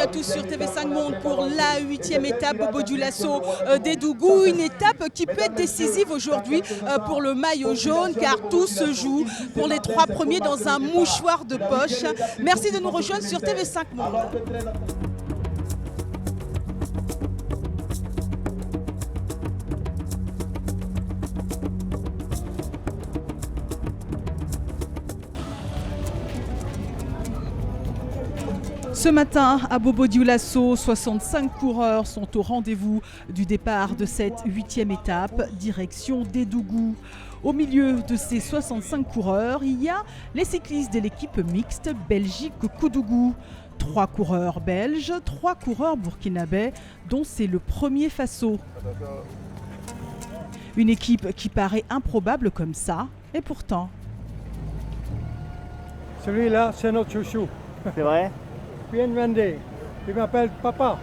à tous sur TV5 Monde pour la 8e étape Bobo Dioulasso des Dougous. Une étape qui peut être décisive aujourd'hui pour le maillot jaune car tout se joue pour les 3 premiers dans un mouchoir de poche. Merci de nous rejoindre sur TV5 Monde. Ce matin, à Bobo Dioulasso, 65 coureurs sont au rendez-vous du départ de cette 8e étape, direction des Dougous. Au milieu de ces 65 coureurs, il y a les cyclistes de l'équipe mixte Belgique-Koudougou. 3 coureurs belges, 3 coureurs burkinabés, dont c'est le premier Faso. Une équipe qui paraît improbable comme ça, et pourtant... Celui-là, c'est notre chouchou. C'est vrai? Bien Vendée. Il m'appelle papa.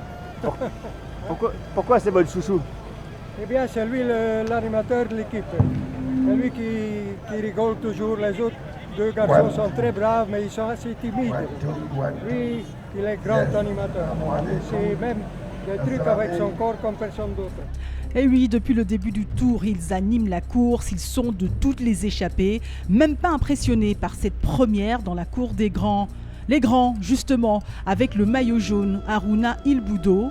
Pourquoi c'est votre chouchou? Eh bien, c'est lui l'animateur de l'équipe. C'est lui qui rigole toujours. Les autres 2 garçons sont très braves, mais ils sont assez timides. Lui, il est grand animateur. Il sait même des trucs avec son corps comme personne d'autre. Et oui, depuis le début du tour, ils animent la course, ils sont de toutes les échappées, même pas impressionnés par cette première dans la cour des grands. Les grands, justement, avec le maillot jaune, Harouna Ilboudo,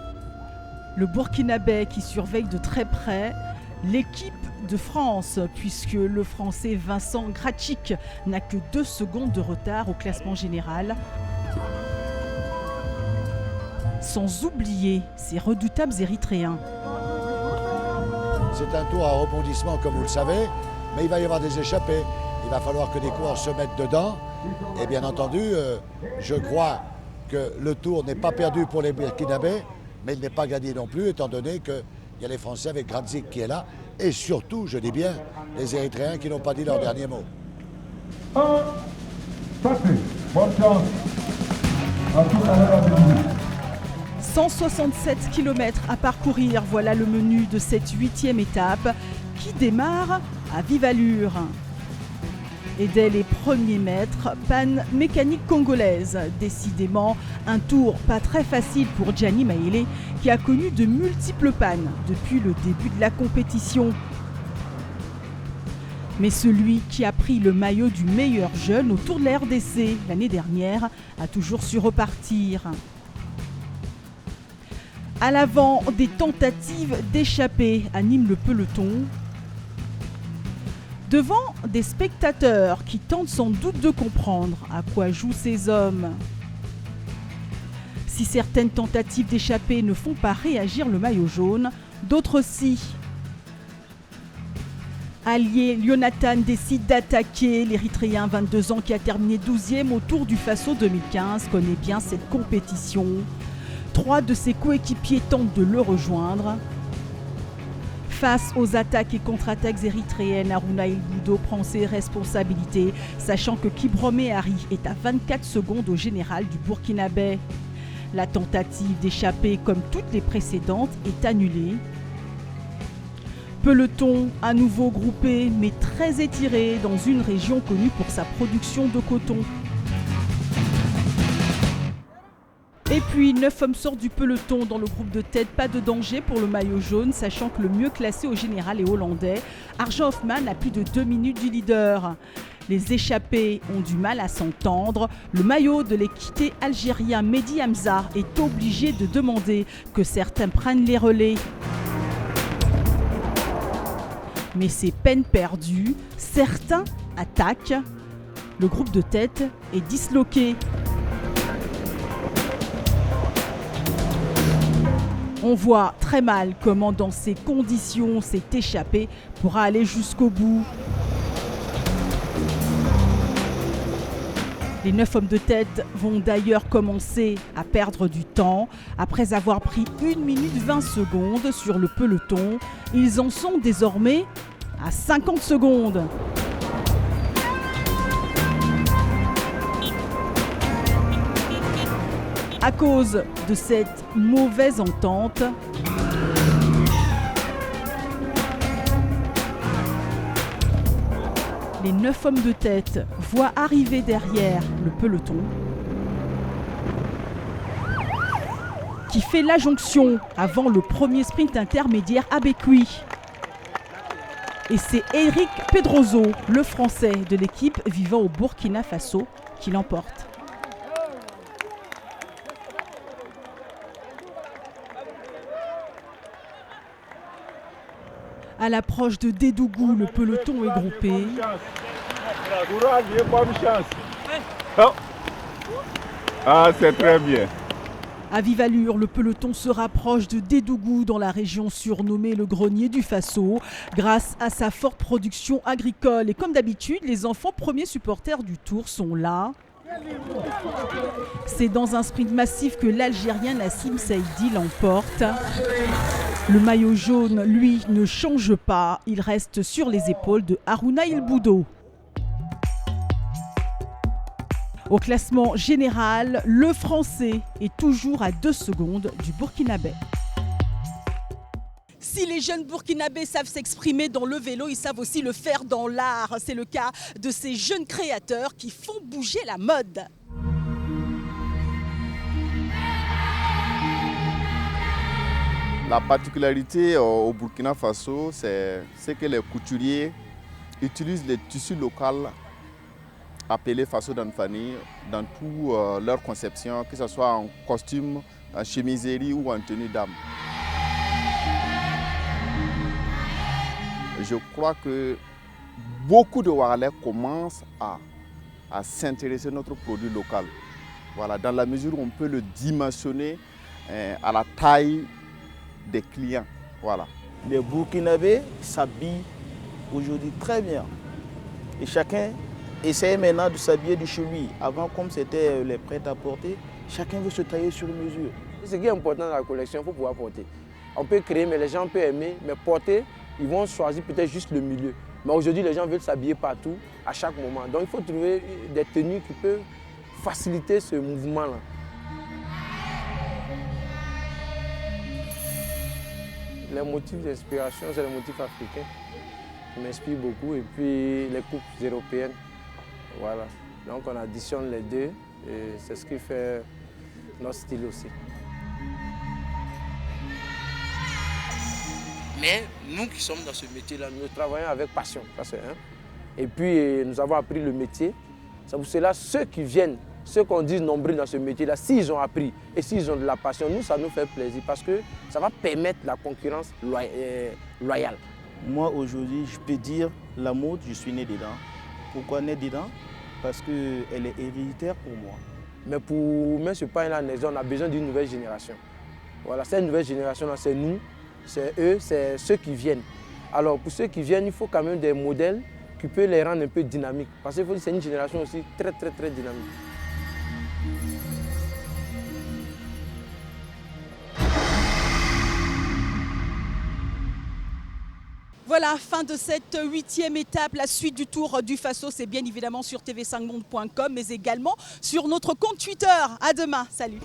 le Burkinabé qui surveille de très près, l'équipe de France, puisque le Français Vincent Grachik n'a que 2 secondes de retard au classement général. Sans oublier ces redoutables Érythréens. C'est un tour à rebondissement, comme vous le savez, mais il va y avoir des échappées. Il va falloir que des coureurs se mettent dedans. Et bien entendu, je crois que le tour n'est pas perdu pour les Burkinabés, mais il n'est pas gagné non plus, étant donné qu'il y a les Français avec Grachik qui est là, et surtout, je dis bien, les Érythréens qui n'ont pas dit leur dernier mot. 167 km à parcourir, voilà le menu de cette 8e étape qui démarre à vive allure. Et dès les premiers mètres, panne mécanique congolaise. Décidément, un tour pas très facile pour Gianni Maïlé qui a connu de multiples pannes depuis le début de la compétition. Mais celui qui a pris le maillot du meilleur jeune au Tour de la RDC l'année dernière a toujours su repartir. À l'avant, des tentatives d'échapper animent le peloton. Devant des spectateurs qui tentent sans doute de comprendre à quoi jouent ces hommes. Si certaines tentatives d'échapper ne font pas réagir le maillot jaune, d'autres si. Allié Jonathan décide d'attaquer. L'Érythréen, 22 ans, qui a terminé 12e au Tour du Faso 2015, connaît bien cette compétition. 3 de ses coéquipiers tentent de le rejoindre. Face aux attaques et contre-attaques érythréennes, Harouna Ilboudo prend ses responsabilités, sachant que Kibromé Hari est à 24 secondes au général du Burkinabé. La tentative d'échapper, comme toutes les précédentes, est annulée. Peloton à nouveau groupé, mais très étiré dans une région connue pour sa production de coton. Et puis 9 hommes sortent du peloton dans le groupe de tête, pas de danger pour le maillot jaune, sachant que le mieux classé au général est hollandais. Arjen Hoffman a plus de 2 minutes du leader. Les échappés ont du mal à s'entendre. Le maillot de l'équité algérien Mehdi Hamza est obligé de demander que certains prennent les relais. Mais c'est peine perdue, certains attaquent. Le groupe de tête est disloqué. On voit très mal comment dans ces conditions cet échappé pourra aller jusqu'au bout. Les 9 hommes de tête vont d'ailleurs commencer à perdre du temps. Après avoir pris 1 minute 20 secondes sur le peloton, ils en sont désormais à 50 secondes. À cause de cette mauvaise entente, les 9 hommes de tête voient arriver derrière le peloton qui fait la jonction avant le premier sprint intermédiaire à Bécouy. Et c'est Eric Pedroso, le Français de l'équipe vivant au Burkina Faso, qui l'emporte. À l'approche de Dédougou, le peloton est groupé. Ah, c'est très bien. À vive allure, le peloton se rapproche de Dédougou dans la région surnommée le grenier du Faso grâce à sa forte production agricole. Et comme d'habitude, les enfants premiers supporters du Tour sont là. C'est dans un sprint massif que l'Algérien Nassim Saïdi l'emporte. Le maillot jaune, lui, ne change pas. Il reste sur les épaules de Harouna Il Boudo. Au classement général, le Français est toujours à 2 secondes du Burkinabé. Si les jeunes Burkinabés savent s'exprimer dans le vélo, ils savent aussi le faire dans l'art. C'est le cas de ces jeunes créateurs qui font bouger la mode. La particularité au Burkina Faso, c'est que les couturiers utilisent les tissus locaux appelés Faso d'Anfani dans toute leur conception, que ce soit en costume, en chemiserie ou en tenue d'âme. Je crois que beaucoup de Ouaralais commencent à s'intéresser à notre produit local. Voilà, dans la mesure où on peut le dimensionner à la taille des clients. Voilà. Les Burkinabés s'habillent aujourd'hui très bien. Et chacun essaie maintenant de s'habiller de chez lui. Avant, comme c'était les prêt-à-porter, chacun veut se tailler sur mesure. Ce qui est important dans la collection, il faut pouvoir porter. On peut créer, mais les gens peuvent aimer, mais porter, ils vont choisir peut-être juste le milieu. Mais aujourd'hui, les gens veulent s'habiller partout, à chaque moment. Donc il faut trouver des tenues qui peuvent faciliter ce mouvement-là. Les motifs d'inspiration, c'est les motifs africains qui m'inspirent beaucoup. Et puis les coupes européennes. Voilà. Donc on additionne les deux et c'est ce qui fait notre style aussi. Mais nous qui sommes dans ce métier-là, nous travaillons avec passion. Et puis nous avons appris le métier. C'est pour cela ceux qui viennent, ceux qu'on dit nombreux dans ce métier-là, s'ils ont appris et s'ils ont de la passion, nous, ça nous fait plaisir parce que ça va permettre la concurrence loyale. Moi, aujourd'hui, je peux dire la mode, je suis né dedans. Pourquoi né dedans? Parce qu'elle est héréditaire pour moi. Mais pour mettre ce pain-là, on a besoin d'une nouvelle génération. Voilà, cette nouvelle génération-là, c'est nous, c'est eux, c'est ceux qui viennent. Alors, pour ceux qui viennent, il faut quand même des modèles qui peuvent les rendre un peu dynamiques. Parce que c'est une génération aussi très dynamique. Voilà, fin de cette 8e étape. La suite du Tour du Faso, c'est bien évidemment sur tv5monde.com, mais également sur notre compte Twitter. À demain, salut.